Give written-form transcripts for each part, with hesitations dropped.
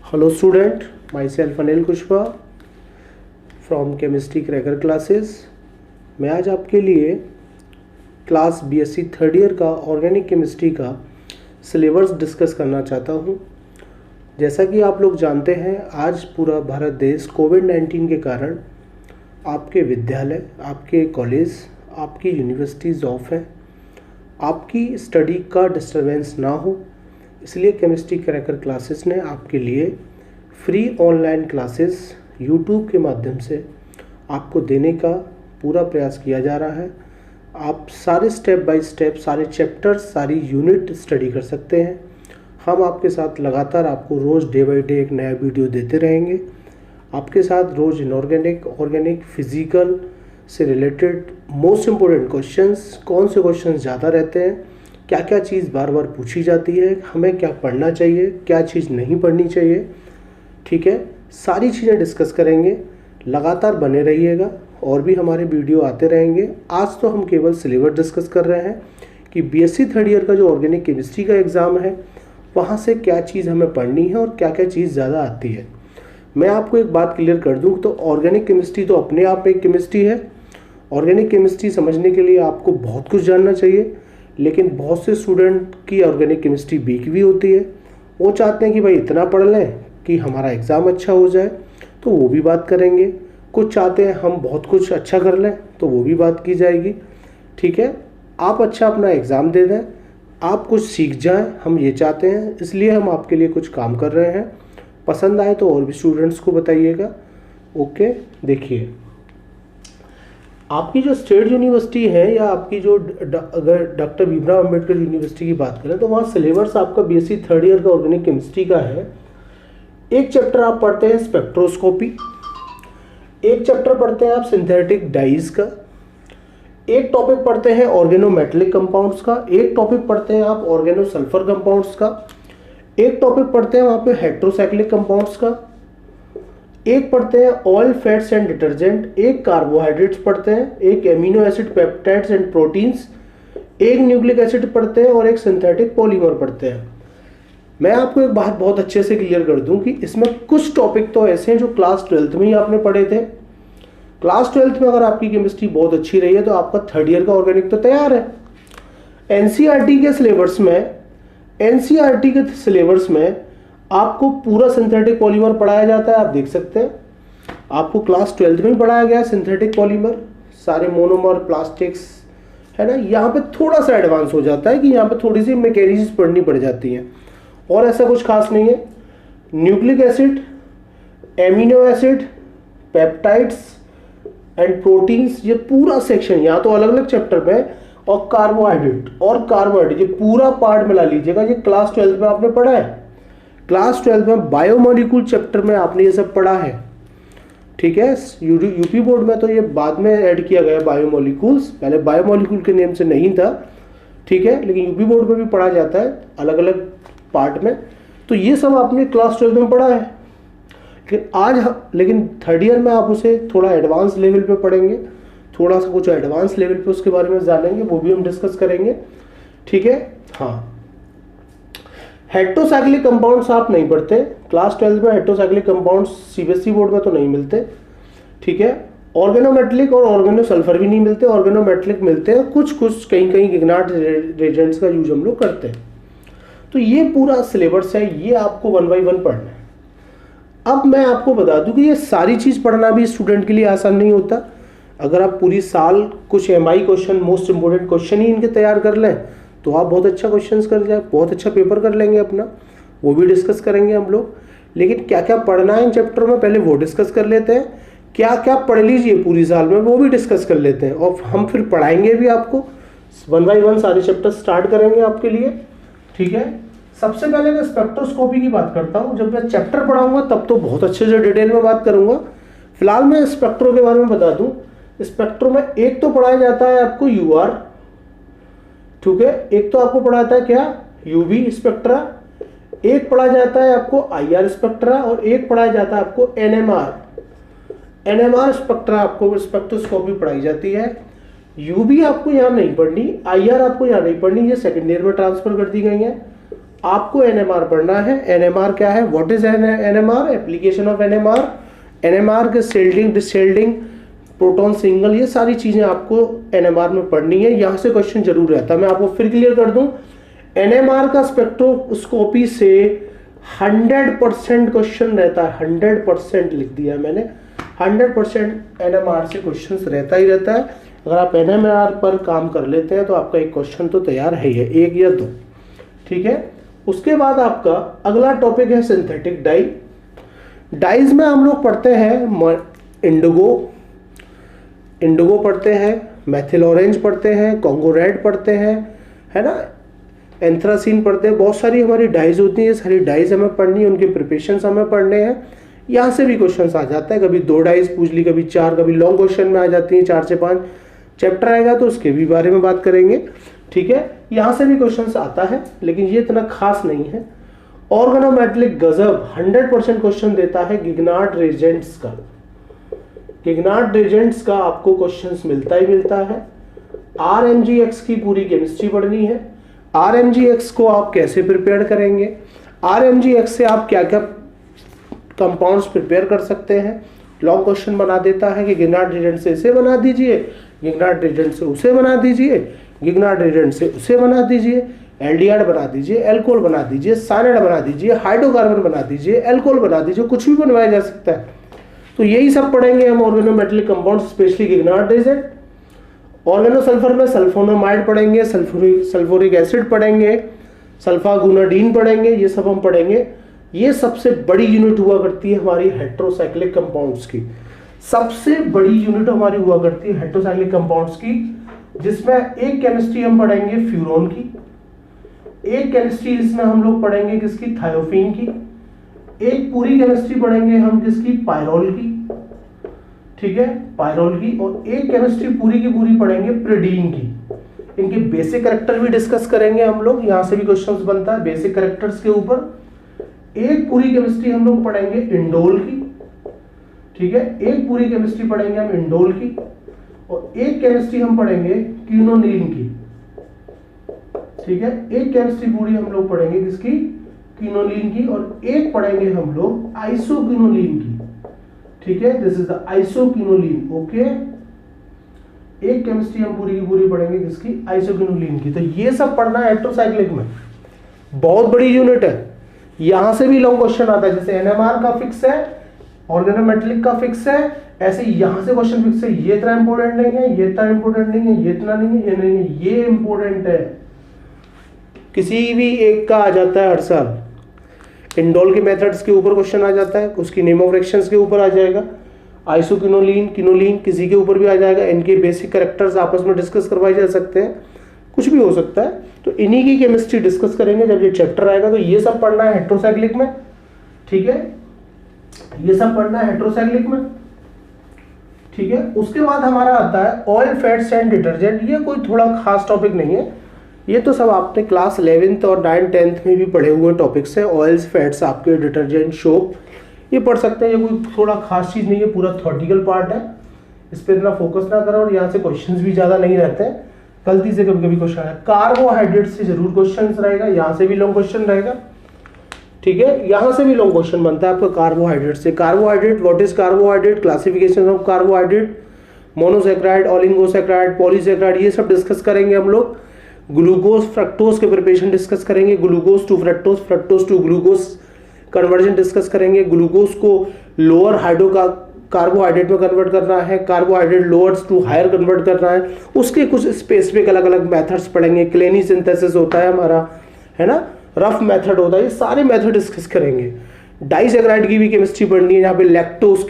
Hello student, myself Anil Kushwaha from Chemistry Cracker Classes। मैं आज आपके लिए क्लास बीएससी थर्ड ईयर का ऑर्गेनिक केमिस्ट्री का सिलेबस डिस्कस करना चाहता हूँ। जैसा कि आप लोग जानते हैं, आज पूरा भारत देश कोविड-19 के कारण आपके विद्यालय, आपके कॉलेज, आपकी यूनिवर्सिटीज़ ऑफ हैं। आपकी स्टडी का डिस्टरबेंस ना हो, इसलिए केमिस्ट्री क्रैकर क्लासेस ने आपके लिए फ्री ऑनलाइन क्लासेस यूट्यूब के माध्यम से आपको देने का पूरा प्रयास किया जा रहा है। आप सारे स्टेप बाय स्टेप, सारे चैप्टर्स, सारी यूनिट स्टडी कर सकते हैं। हम आपके साथ लगातार आपको रोज़ डे बाय डे एक नया वीडियो देते रहेंगे। आपके साथ रोज़ इनऑर्गेनिक, ऑर्गेनिक, फिजिकल से रिलेटेड मोस्ट इम्पोर्टेंट क्वेश्चंस, कौन से क्वेश्चंस ज़्यादा रहते हैं, क्या क्या चीज़ बार बार पूछी जाती है, हमें क्या पढ़ना चाहिए, क्या चीज़ नहीं पढ़नी चाहिए, ठीक है, सारी चीज़ें डिस्कस करेंगे। लगातार बने रहिएगा और भी हमारे वीडियो आते रहेंगे। आज तो हम केवल सिलेबस डिस्कस कर रहे हैं कि बीएससी थर्ड ईयर का जो ऑर्गेनिक केमिस्ट्री का एग्ज़ाम है, वहाँ से क्या चीज़ हमें पढ़नी है और क्या क्या चीज़ ज़्यादा आती है। मैं आपको एक बात क्लियर कर दूँ तो ऑर्गेनिक केमिस्ट्री तो अपने आप में एक केमिस्ट्री है। ऑर्गेनिक केमिस्ट्री समझने के लिए आपको बहुत कुछ जानना चाहिए, लेकिन बहुत से स्टूडेंट की ऑर्गेनिक केमिस्ट्री वीक भी होती है। वो चाहते हैं कि भाई इतना पढ़ लें कि हमारा एग्ज़ाम अच्छा हो जाए, तो वो भी बात करेंगे। कुछ चाहते हैं हम बहुत कुछ अच्छा कर लें, तो वो भी बात की जाएगी। ठीक है, आप अच्छा अपना एग्ज़ाम दे दें, आप कुछ सीख जाएं, हम ये चाहते हैं। इसलिए हम आपके लिए कुछ काम कर रहे हैं। पसंद आए तो और भी स्टूडेंट्स को बताइएगा। ओके, देखिए, आपकी जो स्टेट यूनिवर्सिटी है या आपकी जो अगर डॉक्टर भीमराव अंबेडकर यूनिवर्सिटी की बात करें तो वहाँ सिलेबस आपका बीएससी थर्ड ईयर का ऑर्गेनिक केमिस्ट्री का है। एक चैप्टर आप पढ़ते हैं स्पेक्ट्रोस्कोपी, एक चैप्टर पढ़ते हैं आप सिंथेटिक डाइज का, एक टॉपिक पढ़ते हैं ऑर्गेनोमेटेलिक कंपाउंड्स का, एक टॉपिक पढ़ते हैं आप ऑर्गेनोसल्फर कंपाउंड्स का, एक टॉपिक पढ़ते हैं वहाँ पे हेट्रोसाइक्लिक कंपाउंड्स का, एक पढ़ते हैं ऑयल, फैट्स एंड डिटर्जेंट, एक कार्बोहाइड्रेट्स पढ़ते हैं, एक amino acid, peptides and proteins, एक न्यूक्लिक एसिड पढ़ते हैं और एक सिंथेटिक पॉलीमर पढ़ते हैं। मैं आपको एक बात बहुत अच्छे से क्लियर कर दूं कि इसमें कुछ टॉपिक तो ऐसे हैं जो क्लास 12th में ही आपने पढ़े थे। क्लास 12th में अगर आपकी केमिस्ट्री बहुत अच्छी रही है तो आपका थर्ड ईयर का ऑर्गेनिक तो तैयार है। एनसीईआरटी के सिलेबस में आपको पूरा सिंथेटिक पॉलीमर पढ़ाया जाता है। आप देख सकते हैं, आपको क्लास 12th में ही पढ़ाया गया है सिंथेटिक पॉलीमर, सारे मोनोमर, प्लास्टिक्स, है ना। यहाँ पे थोड़ा सा एडवांस हो जाता है कि यहाँ पे थोड़ी सी मैकेनिक्स पढ़नी पड़ जाती हैं, और ऐसा कुछ खास नहीं है। Nucleic acid, amino acid, peptides and proteins, ये पूरा सेक्शन यहाँ तो अलग अलग चैप्टर में, और कार्बोहाइड्रेट ये पूरा पार्ट मिला लीजिएगा, ये क्लास 12th में आपने पढ़ा है। क्लास 12th में बायोमोलिक्यूल चैप्टर में आपने ये सब पढ़ा है। ठीक है, यूपी बोर्ड में तो ये बाद में ऐड किया गया बायोमोलिक्यूल्स, पहले बायोमोलिक्यूल के नेम से नहीं था। ठीक है, लेकिन यूपी बोर्ड में भी पढ़ा जाता है अलग अलग पार्ट में। तो ये सब आपने क्लास 12th में पढ़ा है, लेकिन थर्ड ईयर में आप उसे थोड़ा एडवांस लेवल पे पढ़ेंगे, थोड़ा सा कुछ एडवांस लेवल पे उसके बारे में जानेंगे, वो भी हम डिस्कस करेंगे। ठीक है, हाँ, हेट्रोसाइक्लिक कंपाउंड्स आप नहीं पढ़ते क्लास 12th में। हेट्रोसाइक्लिक कंपाउंड्स सीबीएसई बोर्ड में तो नहीं मिलते। ठीक है, ऑर्गेनोमेटेलिक और ऑर्गेनोसल्फर भी नहीं मिलते। ऑर्गेनोमेटेलिक मिलते हैं कुछ कहीं इग्नाट रिएजेंट्स का यूज हम लोग करते हैं। तो ये पूरा सिलेबस है, ये आपको 1 by 1 पढ़ना है। अब मैं आपको बता दूं कि ये सारी चीज़ पढ़ना भी स्टूडेंट के लिए आसान नहीं होता। अगर आप पूरी साल कुछ M I question, most important question ही इनके तैयार कर लें तो आप बहुत अच्छा क्वेश्चंस कर जाए, बहुत अच्छा पेपर कर लेंगे अपना, वो भी डिस्कस करेंगे हम लोग। लेकिन क्या क्या पढ़ना है इन चैप्टर में पहले वो डिस्कस कर लेते हैं। क्या क्या पढ़ लीजिए पूरी साल में वो भी डिस्कस कर लेते हैं, और हम फिर पढ़ाएंगे भी आपको। 1 by 1 सारे चैप्टर स्टार्ट करेंगे आपके लिए। ठीक है, सबसे पहले मैं स्पेक्ट्रोस्कोपी की बात करता हूँ। जब मैं चैप्टर पढ़ाऊंगा तब तो बहुत अच्छे से डिटेल में बात करूंगा। फिलहाल मैं स्पेक्ट्रो के बारे में बता दूं। स्पेक्ट्रो में एक तो पढ़ाया जाता है आपको यूआर, ठीक है, एक तो आपको पढ़ाता है क्या, यूवी स्पेक्ट्रा, एक पढ़ा जाता है आपको आईआर स्पेक्ट्रा, और एक पढ़ाया जाता है आपको एनएमआर स्पेक्ट्रा। आपको स्पेक्ट्रोस्कोपी पढ़ाई जाती है। यूवी आपको यहाँ नहीं पढ़नी, आईआर आपको यहाँ नहीं पढ़नी, ये सेकेंड ईयर में ट्रांसफर कर दी गई है। आपको एनएमआर पढ़ना है। एनएमआर क्या है, what is NMR, application of NMR, NMR के शेल्डिंग डिशेल्डिंग, प्रोटॉन सिंगल, ये सारी चीजें आपको एनएमआर में पढ़नी है। यहां से क्वेश्चन जरूर रहता है। मैं आपको फिर क्लियर कर दूं, एनएमआर का स्पेक्ट्रोस्कोपी से 100% क्वेश्चन रहता है। 100% लिख दिया मैंने, 100% एनएमआर से क्वेश्चन रहता ही रहता है। अगर आप एनएमआर पर काम कर लेते हैं तो आपका एक क्वेश्चन तो तैयार है ही है, एक या दो, ठीक है। उसके बाद आपका अगला टॉपिक है सिंथेटिक डाई। डाइज में हम लोग पढ़ते हैं इंडिगो पढ़ते हैं, मैथिल ऑरेंज पढ़ते हैं, कॉन्गो रेड पढ़ते हैं, है ना, एंथ्रासीन पढ़ते हैं। बहुत सारी हमारी डाइज होती हैं, ये सारी डाइज हमें पढ़नी है, उनके प्रिपरेशंस हमें पढ़ने हैं। यहाँ से भी क्वेश्चंस आ जाता है, कभी 2 डाइज पूछ ली, कभी 4, कभी लॉन्ग क्वेश्चन में आ जाती हैं 4 से 5। चैप्टर आएगा तो उसके भी बारे में बात करेंगे, ठीक है। यहाँ से भी क्वेश्चंस आता है, लेकिन ये इतना खास नहीं है। ऑर्गेनोमेटेलिक गजब 100% क्वेश्चन देता है गिगनार्ड रिएजेंट्स का। गिगनार्ड रिएजेंट्स का आपको क्वेश्चंस मिलता ही मिलता है। RMGX की पूरी केमिस्ट्री पढ़नी है। RMGX को आप कैसे प्रिपेयर करेंगे, RMGX से आप क्या क्या कंपाउंड्स प्रिपेयर कर सकते हैं। लॉन्ग क्वेश्चन बना देता है कि गिगनार्ड रिएजेंट से इसे बना दीजिए, गिगनार्ड रिएजेंट से उसे बना दीजिए, गिगनार्ड रिएजेंट से उसे बना दीजिए, एल्डिहाइड बना दीजिए, एल्कोहल बना दीजिए, साइनाइड बना दीजिए, हाइड्रोकार्बन बना दीजिए, एल्कोहल बना दीजिए, कुछ भी बनवाया जा सकता है। तो यही सब पढ़ेंगे हम organometallic compounds, specially Grignard reagent. Organosulphur में सल्फोनामाइड पढ़ेंगे, सल्फ्यूरिक एसिड पढ़ेंगे, सल्फागुनाडीन पढ़ेंगे, ये सब हम पढ़ेंगे। ये सबसे बड़ी यूनिट हुआ करती है हमारी हेट्रोसाइक्लिक कंपाउंड्स की। सबसे बड़ी यूनिट हमारी हुआ करती है हेट्रोसाइक्लिक कंपाउंड्स की, जिसमें एक केमिस्ट्री हम पढ़ेंगे फ्यूरोन की, एक केमिस्ट्री इसमें हम लोग पढ़ेंगे किसकी, थायोफीन की, एक पूरी केमिस्ट्री पढ़ेंगे हम किसकी, पायरोल की, ठीक है, पायरोल की, और एक केमिस्ट्री पूरी की पूरी पढ़ेंगे प्रिडीन की। इनके बेसिक कैरेक्टर भी डिस्कस करेंगे हम लोग, यहां से भी क्वेश्चंस बनता है बेसिक कैरेक्टर्स के ऊपर। एक पूरी केमिस्ट्री हम लोग पढ़ेंगे इंडोल की, ठीक है, एक पूरी केमिस्ट्री पढ़ेंगे हम इंडोल की, और एक केमिस्ट्री हम पढ़ेंगे क्विनोनिन की, ठीक है। एक केमिस्ट्री पूरी हम लोग पढ़ेंगे किसकी, क्विनोनिन की, और एक पढ़ेंगे हम लोग आइसोक्विनोलिन की, ठीक है, this is the isoquinoline, okay. एक केमिस्ट्री हम पूरी की पूरी पढ़ेंगे किसकी, आइसोक्विनोलिन की। तो ये सब पढ़ना है हेट्रोसाइक्लिक में, बहुत बड़ी यूनिट है। यहां से भी लॉन्ग क्वेश्चन आता है, जैसे एनएमआर का फिक्स है, ऑर्गेनोमेटेलिक का फिक्स है, ऐसे यहां से क्वेश्चन फिक्स है। ये इतना इंपॉर्टेंट नहीं है, ये इतना इंपॉर्टेंट नहीं है, ये इतना नहीं है, ये नहीं है, ये इंपॉर्टेंट है। किसी भी एक का आ जाता है हर साल। इंडोल के मेथड्स के ऊपर क्वेश्चन आ जाता है, उसकी नेम ऑफ रिएक्शंस के ऊपर आ जाएगा, आइसोक्विनोलिन, क्विनोलिन किसी के ऊपर भी आ जाएगा। इनके बेसिक कैरेक्टर्स आपस में डिस्कस करवाए जा सकते हैं, कुछ भी हो सकता है। तो इन्हीं की केमिस्ट्री डिस्कस करेंगे जब ये चैप्टर आएगा। तो ये सब पढ़ना है हेट्रोसाइक्लिक में, ठीक है, ये सब पढ़ना है हेट्रोसाइक्लिक में, ठीक है। उसके बाद हमारा आता है ऑयल, फैट्स एंड डिटर्जेंट। ये कोई थोड़ा खास टॉपिक नहीं है, ये तो सब आपने क्लास 11th और 9th 10th में भी पढ़े हुए टॉपिक्स है। ऑयल्स, फैट्स, आपके डिटर्जेंट, सोप, ये पढ़ सकते हैं। ये कोई थोड़ा खास चीज नहीं है, पूरा थ्योरेटिकल पार्ट है, इस पर इतना फोकस ना करो। और यहाँ से क्वेश्चंस भी ज्यादा नहीं रहते हैं, गलती से कभी कभी क्वेश्चन है। कार्बोहाइड्रेट से जरूर क्वेश्चन रहेगा, यहाँ से भी लॉन्ग क्वेश्चन रहेगा, ठीक है, यहाँ से भी लॉन्ग क्वेश्चन बनता है आपका कार्बोहाइड्रेट से। Carbohydrate, what is carbohydrate, classification of carbohydrate, monosaccharide, oligosaccharide, polysaccharide, ये सब डिस्कस करेंगे हम लोग। ग्लूकोज, फ्रक्टोज के प्रिपरेशन डिस्कस करेंगे, glucose to fructose, fructose to glucose conversion discuss करेंगे। ग्लूकोज को लोअर हाइड्रो का कार्बोहाइड्रेट में कन्वर्ट करना है, carbohydrate lowers to higher convert करना है, उसके कुछ स्पेसिफिक अलग अलग मेथड्स पढ़ेंगे। क्लेनी सिंथेसिस होता है हमारा, है ना, रफ मेथड होता है, ये सारे मेथड डिस्कस करेंगे। डाइसैकेराइड की भी केमिस्ट्री पढ़नी है, यहाँ पे लैक्टोज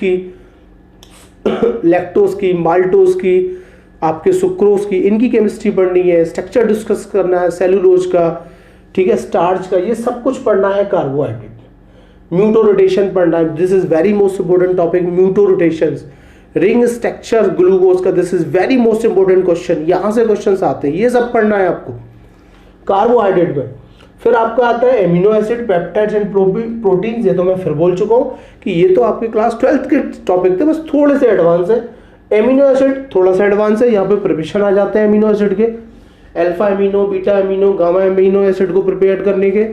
की, माल्टोज की, आपके सुक्रोज की, इनकी केमिस्ट्री पढ़नी है। स्ट्रक्चर डिस्कस करना है सेलुलोज का, ठीक है, स्टार्च का, ये सब कुछ पढ़ना है कार्बोहाइड्रेट। म्यूटो रोटेशन पढ़ना है, this is very most important topic, mutarotations. Ring structure glucose का, this is very most important question, यहां से क्वेश्चंस आते हैं, ये सब पढ़ना है आपको कार्बोहाइड्रेट में। फिर आपका आता है amino acid, peptides and proteins. ये तो मैं फिर बोल चुका हूं कि ये तो आपके क्लास 12th के टॉपिक थे, बस थोड़े से एडवांस है। एमिनो एसिड थोड़ा सा एडवांस है, यहाँ पे प्रिपरेशन आ जाते हैं एमिनो एसिड के, alpha amino, beta amino, gamma amino acid को प्रिपेयर करने के।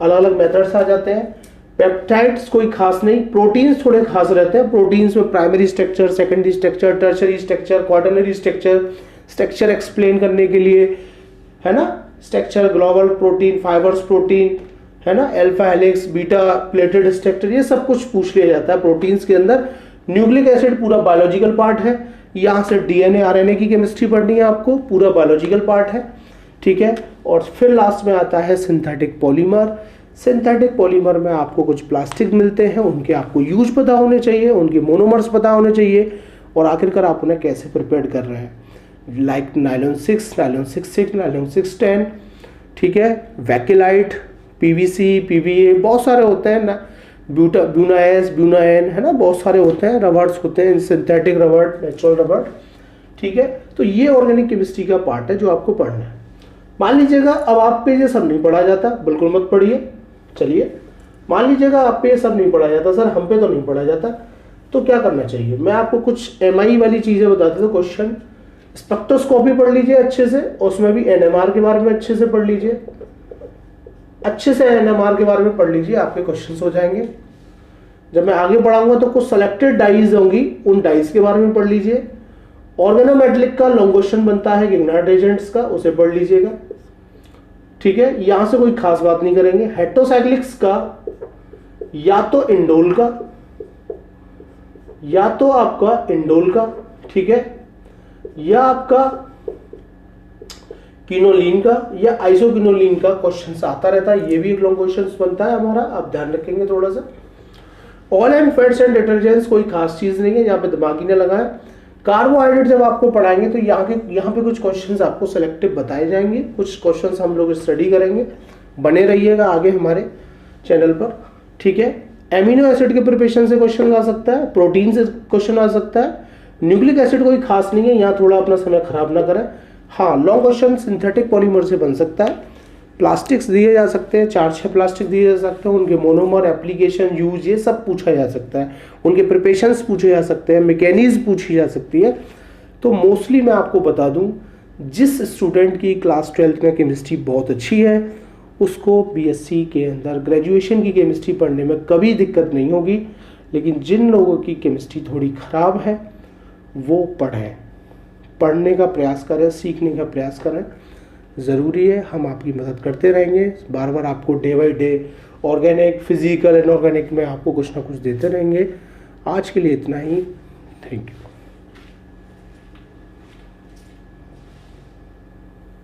अलग अलग मेथड्स आ जाते हैं। पेप्टाइड्स कोई खास नहीं, प्रोटीन्स थोड़े खास रहते हैं। प्रोटीन्स में primary structure, secondary structure, tertiary structure, quaternary structure, structure explain करने के लिए, है ना, structure, global protein, fibres protein, है ना, alpha helix, beta pleated structure, ये सब कुछ पूछ लिया जाता है प्रोटीन्स के अंदर। न्यूक्लिक एसिड पूरा बायोलॉजिकल पार्ट है, यहाँ से डीएनए आरएनए की केमिस्ट्री पढ़नी है आपको, पूरा बायोलॉजिकल पार्ट है, ठीक है। और फिर लास्ट में आता है सिंथेटिक पॉलीमर। सिंथेटिक पॉलीमर में आपको कुछ प्लास्टिक मिलते हैं, उनके आपको यूज पता होने चाहिए, उनके मोनोमर्स पता होने चाहिए, और आखिरकार आप उन्हें कैसे प्रिपेयर कर रहे हैं, लाइक नायलॉन 6, नायलॉन 6, नायलॉन 610, ठीक है, वैकेलाइट, पीवीसी, पीवीए, बहुत सारे होते हैं ना, ब्यूनाएस, ब्यूनाएन, है ना, बहुत सारे होते हैं, रबर्स होते हैं, सिंथेटिक रबर, नेचुरल रबर, ठीक है। तो ये ऑर्गेनिक केमिस्ट्री का पार्ट है जो आपको पढ़ना है। मान लीजिएगा अब आप पे ये सब नहीं पढ़ा जाता, बिल्कुल मत पढ़िए, चलिए मान लीजिएगा आप पे ये सब नहीं पढ़ा जाता, सर हम पे तो नहीं पढ़ा जाता, तो क्या करना चाहिए? मैं आपको कुछ एमआई वाली चीजें बता देता हूँ। क्वेश्चन स्पेक्ट्रोस्कोपी पढ़ लीजिए अच्छे से, उसमें भी एनएमआर के बारे में अच्छे से पढ़ लीजिए, अच्छे से एनएमआर के बारे में पढ़ लीजिए, आपके क्वेश्चंस हो जाएंगे। जब मैं आगे पढ़ाऊंगा तो कुछ सेलेक्टेड डाइज होंगी, उन डाइज के बारे में पढ़ लीजिए। ऑर्गेनोमेटेलिक का लॉन्ग क्वेश्चन बनता है गिग्नार्ड एजेंट्स का, उसे पढ़ लीजिएगा, ठीक है। यहां से कोई खास बात नहीं करेंगे। हेट्रोसाइक्लिक्स का या तो इंडोल का, या तो आपका इंडोल का, ठीक है, या आपका किनोलिन का या आइसोकिनोलिन का क्वेश्चन आता रहता है, ये भी एक लॉन्ग क्वेश्चन बनता है हमारा, आप ध्यान रखेंगे थोड़ा सा। Oil and fats and detergents कोई खास चीज नहीं है, यहाँ पे दिमाग ही ना लगाएं। कार्बोहाइड्रेट जब आपको पढ़ाएंगे तो यहाँ पे कुछ क्वेश्चंस आपको सिलेक्टिव बताए जाएंगे, कुछ क्वेश्चंस हम लोग स्टडी करेंगे, बने रहिएगा आगे हमारे चैनल पर, ठीक है। एमिनो एसिड के प्रिपरेशन से क्वेश्चन आ सकता है, प्रोटीन से क्वेश्चन आ सकता है, न्यूक्लिक एसिड कोई खास नहीं है, यहाँ थोड़ा अपना समय खराब ना करें। हाँ, लॉन्ग क्वेश्चन सिंथेटिक पॉलीमर से बन सकता है, प्लास्टिक्स दिए जा सकते हैं, 4-6 प्लास्टिक दिए जा सकते हैं, उनके मोनोमर, एप्लीकेशन, यूज, ये सब पूछा जा सकता है, उनके प्रिपरेशंस पूछे जा सकते हैं, मैकेनिज्म पूछी जा सकती है। तो मोस्टली मैं आपको बता दूं, जिस स्टूडेंट की क्लास 12 में केमिस्ट्री बहुत अच्छी है उसको बीएससी के अंदर ग्रेजुएशन की केमिस्ट्री पढ़ने में कभी दिक्कत नहीं होगी, लेकिन जिन लोगों की केमिस्ट्री थोड़ी खराब है वो पढ़ने का प्रयास करें, सीखने का प्रयास करें, ज़रूरी है। हम आपकी मदद करते रहेंगे, बार बार आपको day by day organic, physical, inorganic में आपको कुछ ना कुछ देते रहेंगे। आज के लिए इतना ही, थैंक यू।